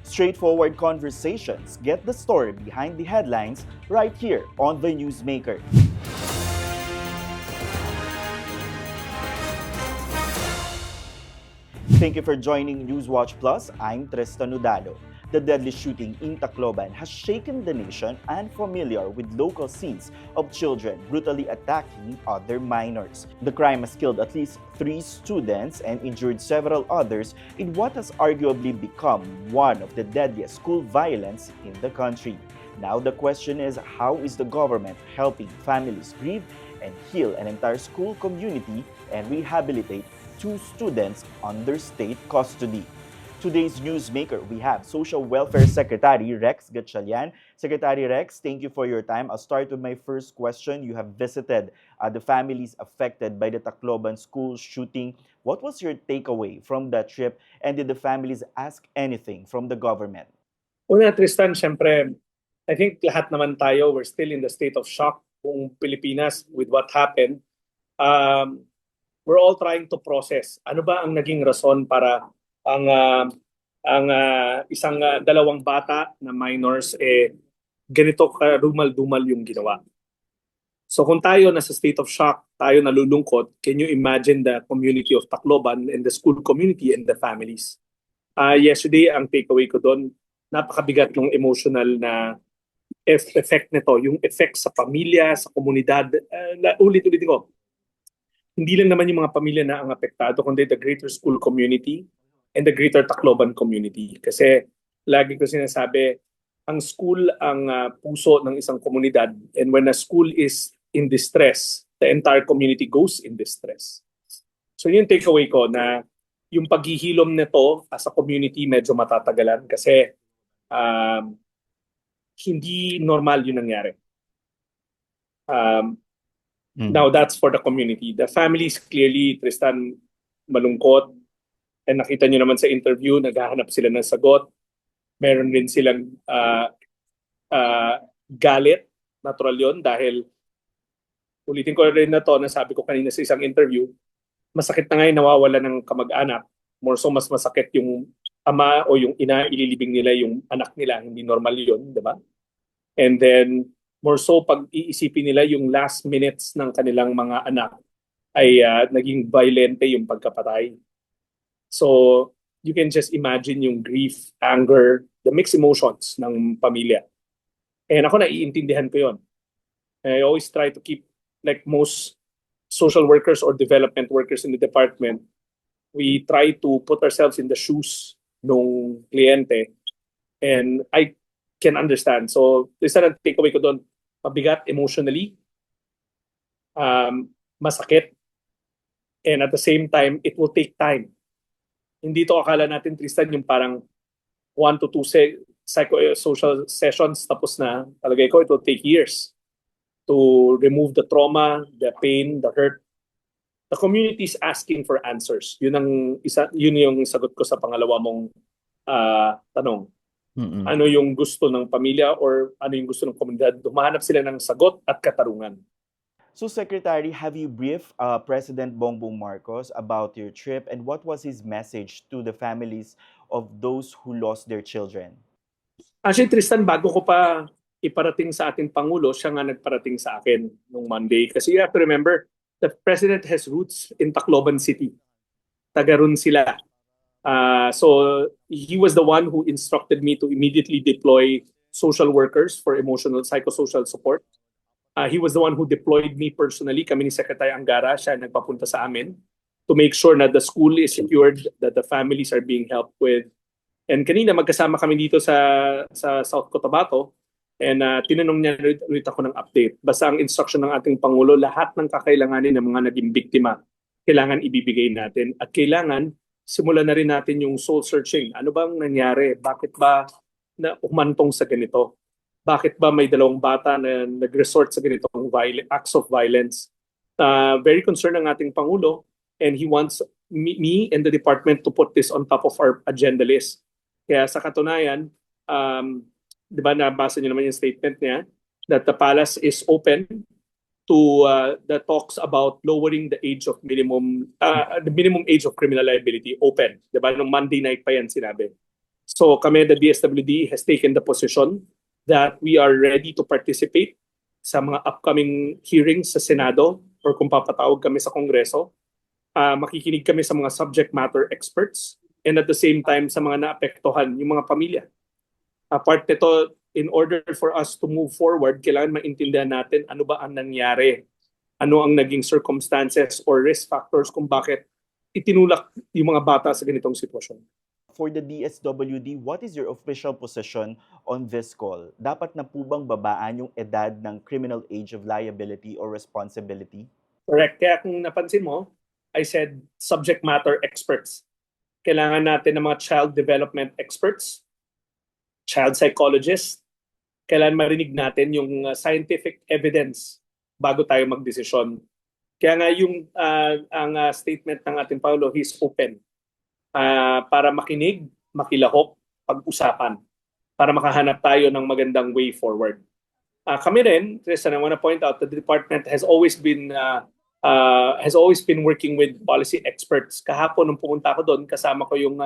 Straightforward conversations get the story behind the headlines right here on The Newsmaker. Thank you for joining Newswatch Plus. I'm Tristan Udalo. The deadly shooting in Tacloban has shaken the nation and familiar with local scenes of children brutally attacking other minors. The crime has killed at least 3 students and injured several others in what has arguably become one of the deadliest school violence in the country. Now the question is, how is the government helping families grieve and heal an entire school community and rehabilitate 2 students under state custody? Today's newsmaker, we have Social Welfare Secretary Rex Gatchalian. Secretary Rex, thank you for your time. I'll start with my first question. You have visited the families affected by the Tacloban school shooting. What was your takeaway from that trip, and did the families ask anything from the government? Una, Tristan, syempre, I think lahat naman tayo, we're still in the state of shock kung Pilipinas with what happened. We're all trying to process. Ano ba ang naging rason para ang isang dalawang bata na minors ganito karumal-dumal yung ginawa. So kung tayo nasa state of shock, tayo nalulungkot, can you imagine the community of Tacloban and the school community and the families? Yesterday, ang takeaway ko doon, napakabigat ng emotional na effect nito, yung effect sa pamilya, sa komunidad. Ulit-ulitin ko, hindi lang naman yung mga pamilya na ang apektado, kundi the greater school community and the greater Tacloban community. Kasi lagi ko sinasabi, ang school ang puso ng isang komunidad, and when a school is in distress, the entire community goes in distress. So yung takeaway ko na yung paghihilom nito as a community medyo matatagalan kasi hindi normal yung nangyari. Now that's for the community. The families clearly, Tristan, malungkot. And nakita nyo naman sa interview, naghahanap sila ng sagot. Meron rin silang galit, natural yun, dahil ulitin ko rin na to, nasabi ko kanina sa isang interview, masakit na ngayon nawawala ng kamag-anak. More so, mas masakit yung ama o yung ina, ililibing nila yung anak nila. Hindi normal yun, di ba? And then, more so, pag iisipin nila yung last minutes ng kanilang mga anak ay naging violente yung pagkapatay. So, you can just imagine yung grief, anger, the mixed emotions ng pamilya. And ako naiintindihan ko yun. I always try to keep, like most social workers or development workers in the department, we try to put ourselves in the shoes ng kliyente. And I can understand. So, isa na takeaway ko doon, mabigat emotionally, masakit, and at the same time, it will take time. Hindi to akala natin, Tristan, yung parang 1 to 2 psychosocial sessions tapos na. Talagay ko, it will take years to remove the trauma, the pain, the hurt. The community is asking for answers. Yun yung sagot ko sa pangalawa mong tanong. Ano yung gusto ng pamilya or ano yung gusto ng komunidad? Humahanap sila ng sagot at katarungan. So, Secretary, have you briefed President Bongbong Marcos about your trip, and what was his message to the families of those who lost their children? Actually, Tristan, bago ko pa iparating sa ating Pangulo, siya nga nagparating sa akin nung Monday. Kasi you have to remember, the President has roots in Tacloban City. Taga-ron sila. So he was the one who instructed me to immediately deploy social workers for emotional psychosocial support. He was the one who deployed me personally, kami ni Secretary Angara, siya nagpapunta sa amin to make sure that the school is secured, that the families are being helped with. And kanina magkasama kami dito sa South Cotabato, and tinanong niya ulit ako ng update. Basta ang instruction ng ating Pangulo, lahat ng kakailanganin ng mga naging biktima, kailangan ibibigay natin. At kailangan, simulan na rin natin yung soul searching. Ano bang nangyari? Bakit ba na umantong sa ganito? Bakit ba may 2 bata na nag-resort sa ganitong acts of violence? Very concerned ang ating Pangulo, and he wants me and the department to put this on top of our agenda list. Kaya sa katunayan, di ba nabasa niyo naman yung statement niya, that the palace is open to the talks about lowering the age of the minimum age of criminal liability, open. Di ba? Nung Monday night pa yan sinabi. So kami, the DSWD, has taken the position that we are ready to participate sa mga upcoming hearings sa Senado or kung papatawag kami sa Kongreso. Makikinig kami sa mga subject matter experts and at the same time sa mga naapektuhan, yung mga pamilya. Part nito, in order for us to move forward, kailangan maintindihan natin ano ba ang nangyari, ano ang naging circumstances or risk factors kung bakit itinulak yung mga bata sa ganitong sitwasyon. For the DSWD, what is your official position on this call? Dapat na po bang babaan yung edad ng criminal age of liability or responsibility? Correct. Kaya kung napansin mo, I said subject matter experts. Kailangan natin ng mga child development experts, child psychologists. Kailangan marinig natin yung scientific evidence bago tayo magdesisyon. Kaya nga yung ang statement ng ating Pangulo, he's open para makinig, makilahok, pag-usapan, para makahanap tayo ng magandang way forward. Kami rin, Tristan, I want to point out that the department has always been working with policy experts. Kahapon nung pumunta ako doon, kasama ko yung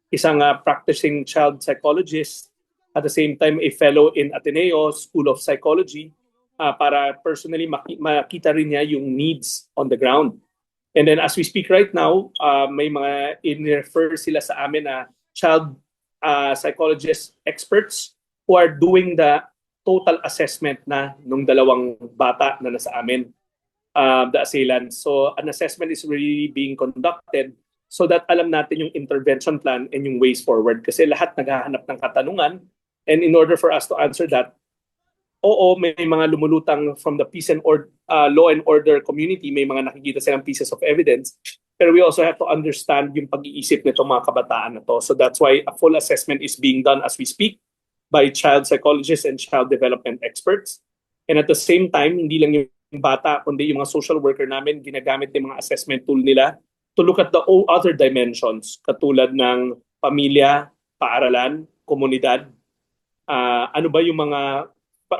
isang practicing child psychologist, at the same time a fellow in Ateneo School of Psychology, para personally makita rin niya yung needs on the ground. And then as we speak right now, may mga in-refer sila sa amin na child psychologist experts who are doing the total assessment na nung dalawang bata na nasa amin, the assailants. So an assessment is really being conducted so that alam natin yung intervention plan and yung ways forward. Kasi lahat naghahanap ng katanungan, and in order for us to answer that, oo, may mga lumulutang from the peace and law and order community, may mga nakikita silang pieces of evidence, pero we also have to understand yung pag-iisip nitong mga kabataan na to. So that's why a full assessment is being done as we speak by child psychologists and child development experts. And at the same time, hindi lang yung bata, kundi yung mga social worker namin, ginagamit yung mga assessment tool nila to look at the other dimensions, katulad ng pamilya, paaralan, komunidad. Ano ba yung mga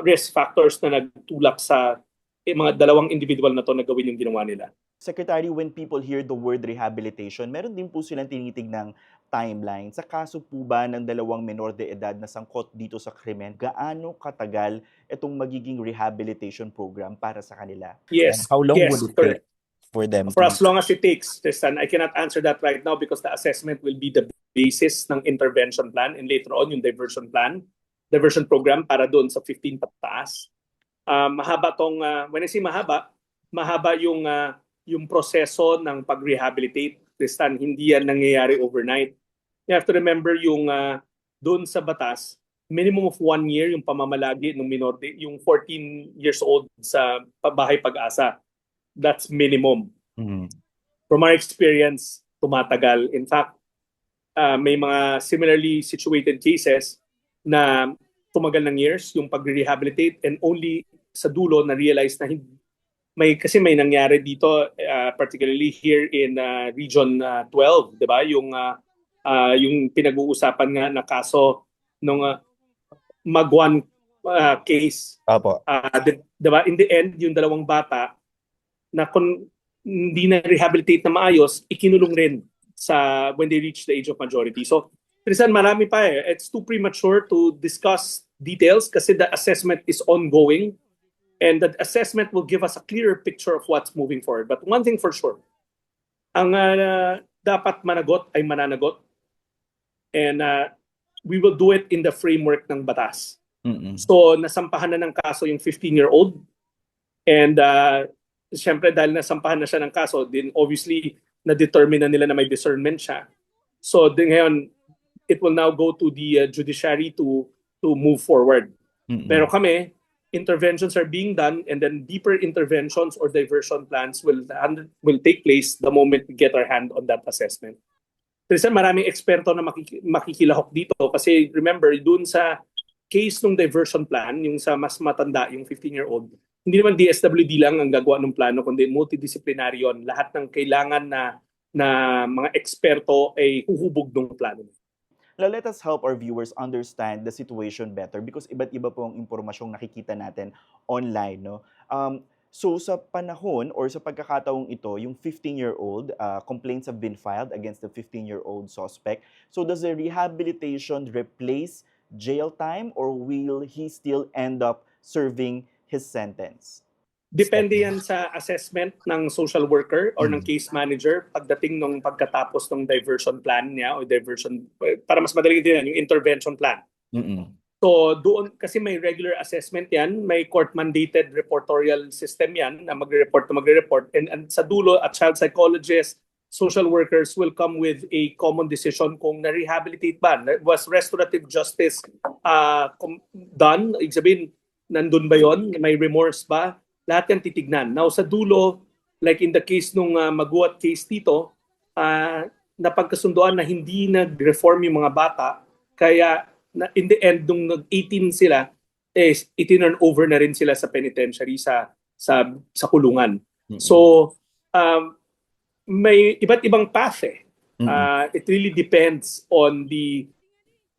risk factors na nagtulak sa mga dalawang individual na to na gawin yung ginawa nila. Secretary, when people hear the word rehabilitation, meron din po silang tinitig ng timeline. Sa kaso po ba ng dalawang menor de edad na sangkot dito sa krimen, gaano katagal itong magiging rehabilitation program para sa kanila? Yes. And how long yes, would it correct. take for them? For as long as it takes, Tristan, I cannot answer that right now because the assessment will be the basis ng intervention plan and later on yung diversion program para doon sa 15 pataas. Mahaba tong, when I say mahaba yung proseso ng pag-rehabilitate. Tristan, hindi yan nangyayari overnight. You have to remember yung doon sa batas, minimum of 1 year yung pamamalagi ng minor, yung 14 years old sa Bahay Pag-asa. That's minimum. Mm-hmm. From our experience, tumatagal. In fact, may mga similarly situated cases na tumagal ng years yung pag-rehabilitate and only sa dulo na-realize na kasi may nangyari dito, particularly here in Region 12, di ba? Yung pinag-uusapan nga na kaso nung Magwan case. Apo. Di ba? In the end, yung dalawang bata na kung hindi na-rehabilitate na maayos, ikinulong rin when they reach the age of majority. So, Tristan, marami pa eh. It's too premature to discuss details kasi the assessment is ongoing and the assessment will give us a clearer picture of what's moving forward. But one thing for sure, ang dapat managot ay mananagot and we will do it in the framework ng batas. Mm-mm. So, nasampahan na ng kaso yung 15-year-old and siyempre dahil nasampahan na siya ng kaso, then obviously na-determine na nila na may discernment siya. So, din ngayon, it will now go to the judiciary to move forward. Mm-mm. Pero kami, interventions are being done and then deeper interventions or diversion plans will take place the moment we get our hand on that assessment. Kasi maraming eksperto na makikilahok dito kasi remember, dun sa case ng diversion plan, yung sa mas matanda, yung 15-year-old, hindi naman DSWD lang ang gagawa ng plano, kundi multidisciplinary yun. Lahat ng kailangan na mga eksperto ay huhubog ng plano. Let us help our viewers understand the situation better because iba't iba po ang impormasyong nakikita natin online. No? So sa panahon or sa pagkakataong ito, yung 15-year-old, complaints have been filed against the 15-year-old suspect. So does the rehabilitation replace jail time or will he still end up serving his sentence? Depende yan sa assessment ng social worker or ng case manager pagdating nung pagkatapos ng diversion plan niya o diversion, para mas madaling din yung intervention plan. Mm-mm. So doon kasi may regular assessment yan, may court-mandated reportorial system yan na magre-report, and sa dulo at child psychologists, social workers will come with a common decision kung na-rehabilitate ba, was restorative justice done, ibig sabihin nandun ba yon, may remorse ba, lahat yan titignan. Now sa dulo, like in the case nung Maguat case dito, napagkasunduan na hindi nag-reform yung mga bata, kaya in the end, nung nag-18 sila, itinurn over na rin sila sa penitentiary sa kulungan. Mm-mm. So, may iba't ibang path eh. It really depends on the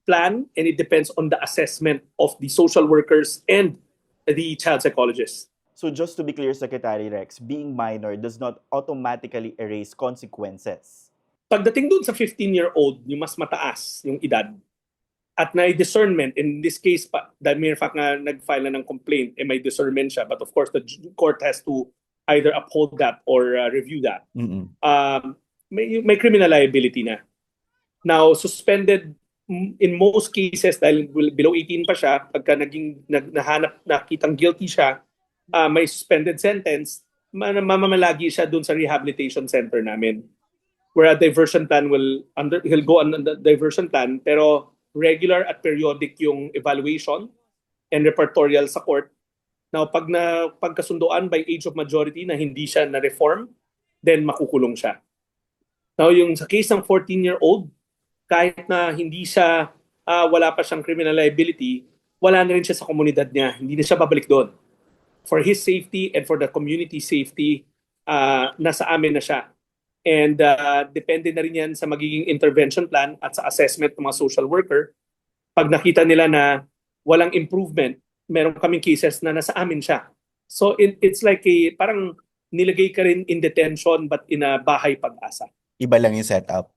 plan and it depends on the assessment of the social workers and the child psychologists. So just to be clear, Secretary Rex, being minor does not automatically erase consequences. Pagdating dun sa 15-year-old, yung mas mataas yung edad, at may discernment, in this case, the mere fact na nag-file na ng complaint, may discernment siya. But of course, the court has to either uphold that or review that. May criminal liability na. Now, suspended in most cases, dahil below 18 pa siya, pagka nakitang guilty siya, may suspended sentence, mamamalagi siya dun sa rehabilitation center namin. Where a diversion plan he'll go on the diversion plan, pero regular at periodic yung evaluation and repertorial sa court. Now, pagkasunduan by age of majority na hindi siya na-reform, then makukulong siya. Now, yung sa case ng 14-year-old, kahit na hindi siya, wala pa siyang criminal liability, wala na rin siya sa komunidad niya. Hindi na siya babalik doon. For his safety and for the community safety, nasa amin na siya. And depende na rin yan sa magiging intervention plan at sa assessment ng mga social worker. Pag nakita nila na walang improvement, meron kaming cases na nasa amin siya. So it's like parang nilagay ka rin in detention but in a bahay pag-asa. Iba lang yung setup.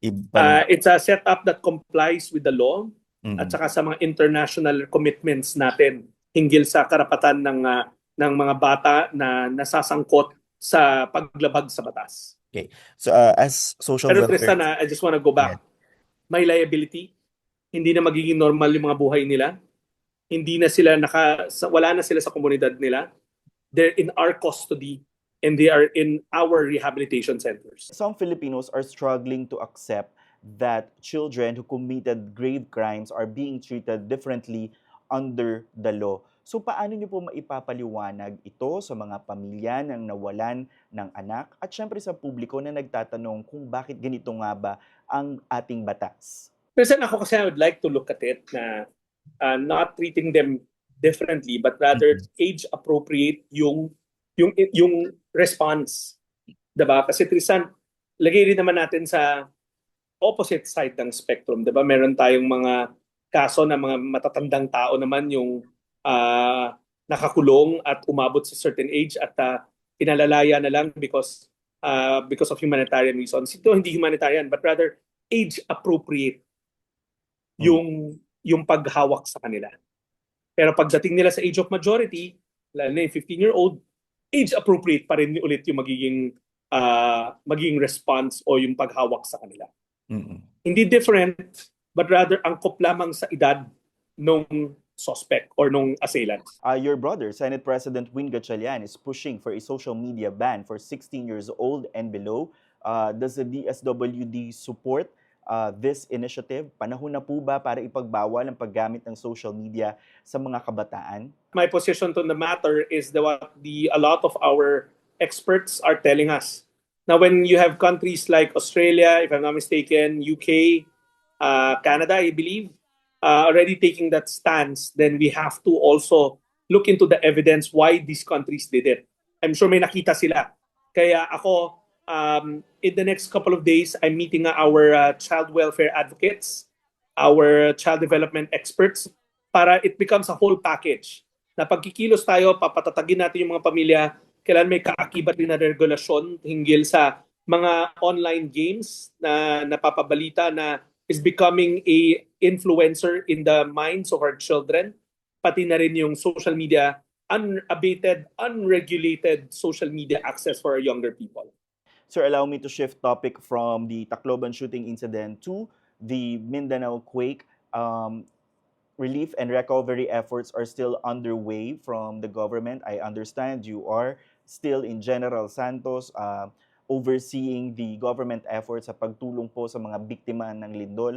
It's a setup that complies with the law at saka sa mga international commitments natin hinggil sa karapatan ng mga bata na nasasangkot sa paglabag sa batas. Okay. So as social Pero welfare... Tristan, I just wanna go back. May liability. Hindi na magiging normal yung mga buhay nila. Hindi na sila wala na sila sa komunidad nila. They're in our custody and they are in our rehabilitation centers. Some Filipinos are struggling to accept that children who committed grave crimes are being treated differently under the law. So paano niyo po maipapaliwanag ito sa mga pamilya ng nawalan ng anak at syempre sa publiko na nagtatanong kung bakit ganito nga ba ang ating batas? Pero ako kasi I would like to look at it na not treating them differently but rather age appropriate yung response. Diba? Kasi Tristan, lagay rin naman natin sa opposite side ng spectrum. Diba? Meron tayong mga kaso na mga matatandang tao naman yung nakakulong at umabot sa certain age at pinalalaya na lang because of humanitarian reasons. Ito hindi humanitarian but rather age appropriate yung paghawak sa kanila. Pero pagdating nila sa age of majority, lalo na yung 15-year-old, age appropriate pa rin ulit yung magiging response o yung paghawak sa kanila. Hindi different but rather angkop lamang sa edad nung suspect or nung assailant. Your brother, Senate President Win Gatchalian, is pushing for a social media ban for 16 years old and below. Does the DSWD support this initiative? Panahon na po ba para ipagbawal ang paggamit ng social media sa mga kabataan? My position on the matter is what a lot of our experts are telling us. Now, when you have countries like Australia, if I'm not mistaken, UK, Canada, I believe, already taking that stance, then we have to also look into the evidence why these countries did it. I'm sure may nakita sila. Kaya ako, in the next couple of days, I'm meeting our child welfare advocates, our child development experts, para it becomes a whole package. na pagkikilos tayo, papatatagin natin yung mga pamilya, kailan may kaakibat din na regulasyon hinggil sa mga online games na napapabalita na is becoming a influencer in the minds of our children, pati na rin yung social media, unabated, unregulated social media access for our younger people. Sir, allow me to shift topic from the Tacloban shooting incident to the Mindanao quake. Relief and recovery efforts are still underway from the government. I understand you are still in General Santos overseeing the government efforts sa pagtulong po sa mga biktima ng lindol.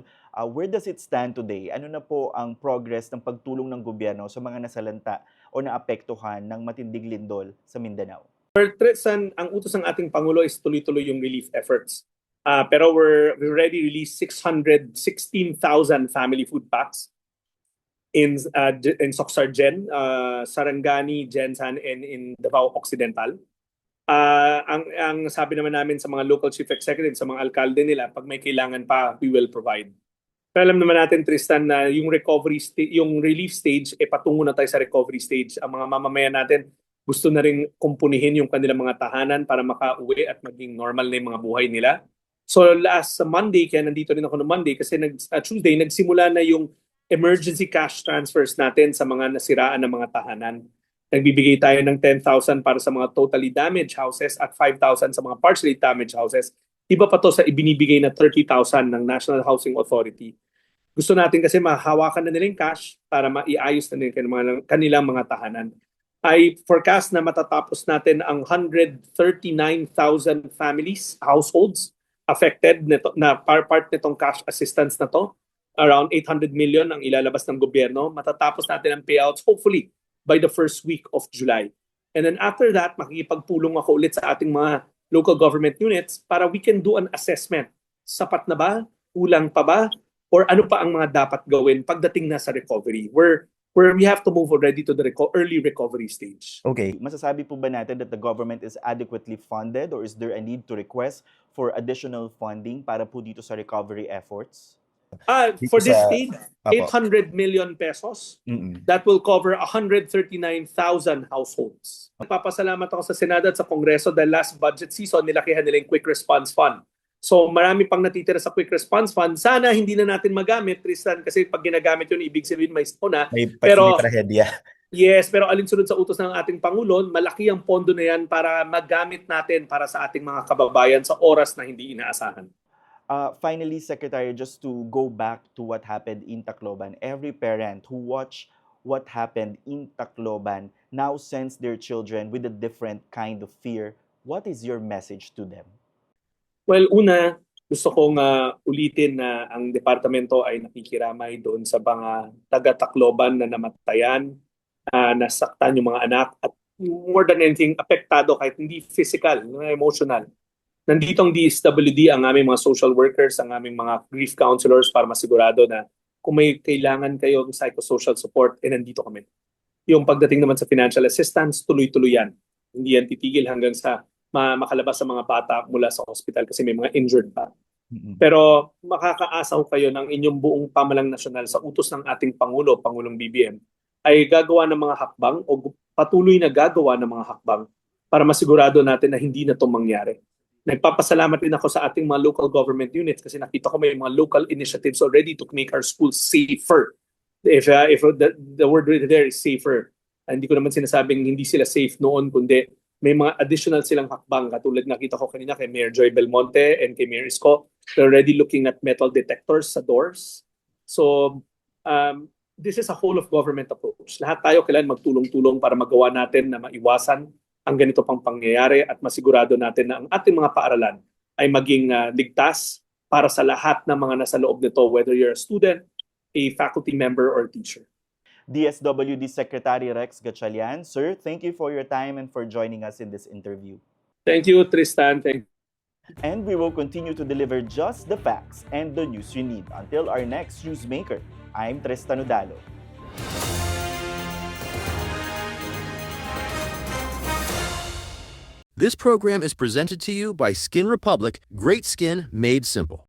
Where does it stand today? Ano na po ang progress ng pagtulong ng gobyerno sa mga nasalanta o naapektuhan ng matinding lindol sa Mindanao? Tristan, ang utos ng ating Pangulo is tuloy-tuloy yung relief efforts. Pero we already released 616,000 family food packs in Socsargen, Sarangani, Jensan, and in Davao Occidental. Ang sabi naman namin sa mga local chief executive, sa mga alkalde nila, pag may kailangan pa, we will provide. Pero alam naman natin, Tristan, na yung yung relief stage, patungo na tayo sa recovery stage. Ang mga mamamayan natin, gusto na rin kumpunihin yung kanilang mga tahanan para makauwi at maging normal na yung mga buhay nila. So last Monday, kaya nandito rin ako no Monday, kasi Tuesday, nagsimula na yung emergency cash transfers natin sa mga nasiraan ng mga tahanan. Nagbibigay tayo ng 10,000 para sa mga totally damaged houses at 5,000 sa mga partially damaged houses. Iba pa to sa ibinibigay na 30,000 ng National Housing Authority. Gusto natin kasi mahawakan na nila yung cash para maiayos na nila kanilang mga tahanan. I forecast na matatapos natin ang 139,000 families, households affected nito, na part nitong cash assistance na to. Around 800 million ang ilalabas ng gobyerno. Matatapos natin ang payouts hopefully by the first week of July. And then after that, makikipagpulong ako ulit sa ating mga local government units para we can do an assessment. Sapat na ba? Kulang pa ba? Or ano pa ang mga dapat gawin pagdating na sa recovery? Where we have to move already to the early recovery stage. Okay. Masasabi po ba natin that the government is adequately funded or is there a need to request for additional funding para po dito sa recovery efforts? For this Sa- stage, Apo. 800 million pesos. Mm-mm. That will cover 139,000 households. Nagpapasalamat ako sa Senado at sa Kongreso dahil last budget season nilakihan nila yung Quick Response Fund. So marami pang natitira sa Quick Response Fund. Sana hindi na natin magamit, Tristan, kasi pag ginagamit yun, ibig sabihin may na. May Pero- trahedya. Yes, pero alinsunod sa utos ng ating Pangulo, malaki ang pondo na yan para magamit natin para sa ating mga kababayan sa oras na hindi inaasahan. Finally, Secretary, just to go back to what happened in Tacloban, every parent who watched what happened in Tacloban now sends their children with a different kind of fear. What is your message to them? Well, una, gusto kong ulitin na ang departamento ay nakikiramay doon sa mga taga-Tacloban na namatayan, nasaktan yung mga anak, at more than anything, apektado kahit hindi physical, emotional. Nandito ang DSWD, ang aming mga social workers, ang aming mga grief counselors para masigurado na kung may kailangan kayo ng psychosocial support, nandito kami. Yung pagdating naman sa financial assistance, tuloy-tuloy yan. Hindi yan titigil hanggang sa makalabas sa mga bata mula sa hospital kasi may mga injured pa. Mm-mm. Pero makakaasa ko kayo ng inyong buong pamalang nasyonal sa utos ng ating Pangulo, Pangulong BBM, ay gagawa ng mga hakbang o patuloy na gagawa ng mga hakbang para masigurado natin na hindi na ito mangyari. Nagpapasalamat din ako sa ating mga local government units kasi nakita ko may mga local initiatives already to make our schools safer. If the word there is safer, hindi ko naman sinasabing hindi sila safe noon, kundi may mga additional silang hakbang. Katulad nakita ko kanina kay Mayor Joy Belmonte and kay Mayor Isko, they're already looking at metal detectors sa doors. So this is a whole of government approach. Lahat tayo kailangan magtulong-tulong para magawa natin na maiwasan ang ganito pang pangyayari at masigurado natin na ang ating mga paaralan ay maging ligtas para sa lahat ng mga nasa loob nito, whether you're a student, a faculty member, or teacher. DSWD Secretary Rex Gatchalian, sir, thank you for your time and for joining us in this interview. Thank you, Tristan. Thank you. And we will continue to deliver just the facts and the news you need. Until our next Newsmaker, I'm Tristan Udalo. This program is presented to you by Skin Republic, great skin made simple.